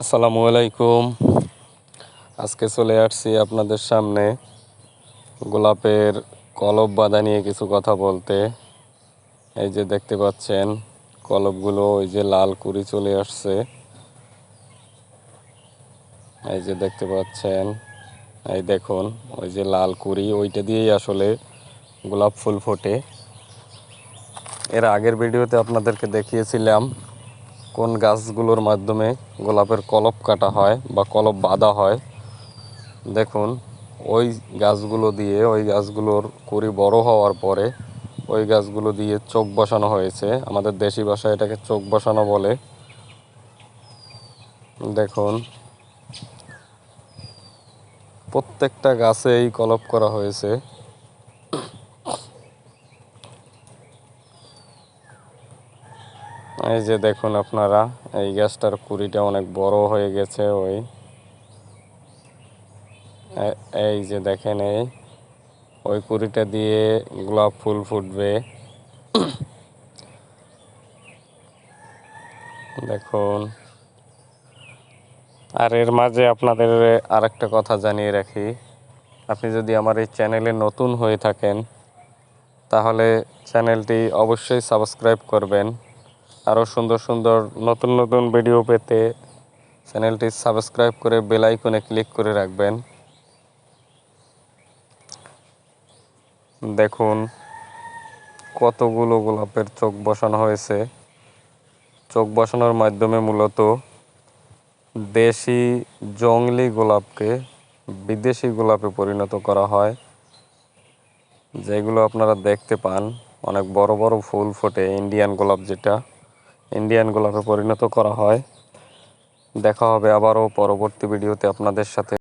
আসসালামু আলাইকুম। আজকে চলে আসছি আপনাদের সামনে গোলাপের কলব বাঁধা নিয়ে কিছু কথা বলতে। এই যে দেখতে পাচ্ছেন কলবগুলো, ওই যে লাল কুড়ি চলে আসছে, এই যে দেখতে পাচ্ছেন, এই দেখুন ওই যে লাল কুড়ি, ওইটা দিয়েই আসলে গোলাপ ফুল ফোটে। এর আগের ভিডিওতে আপনাদেরকে দেখিয়েছিলাম কোন গাছগুলোর মাধ্যমে গোলাপের কলব কাটা হয় বা কলব বাঁধা হয়। দেখুন ওই গাছগুলো দিয়ে, ওই গাছগুলোর কুড়ি বড় হওয়ার পরে ওই গাছগুলো দিয়ে চোখ বসানো হয়েছে। আমাদের দেশি ভাষায় এটাকে চোখ বসানো বলে। দেখুন প্রত্যেকটা গাছেই কলপ করা হয়েছে। এই যে দেখুন আপনারা, এই গাছটার কুড়িটা অনেক বড় হয়ে গেছে। এই যে দেখেন, ওই কুড়িটা দিয়ে গোলাপ ফুল ফুটবে। দেখুন, আর এর মাঝে আপনাদের আরেকটা কথা জানিয়ে রাখি, আপনি যদি আমার এই চ্যানেলে নতুন হয়ে থাকেন তাহলে চ্যানেলটি অবশ্যই সাবস্ক্রাইব করবেন। আরও সুন্দর সুন্দর নতুন নতুন ভিডিও পেতে চ্যানেলটি সাবস্ক্রাইব করে বেল আইকনে ক্লিক করে রাখবেন। দেখুন কতগুলো গোলাপের চোখ বসানো হয়েছে। চোখ বসানোর মাধ্যমে মূলত দেশি জংলি গোলাপকে বিদেশি গোলাপে পরিণত করা হয়। যেগুলো আপনারা দেখতে পান অনেক বড় বড় ফুল ফোটে, ইন্ডিয়ান গোলাপ, যেটা ইন্ডিয়ান গোলাপে পরিণত করা হয়। দেখা হবে আবারও পরবর্তী ভিডিওতে আপনাদের সাথে।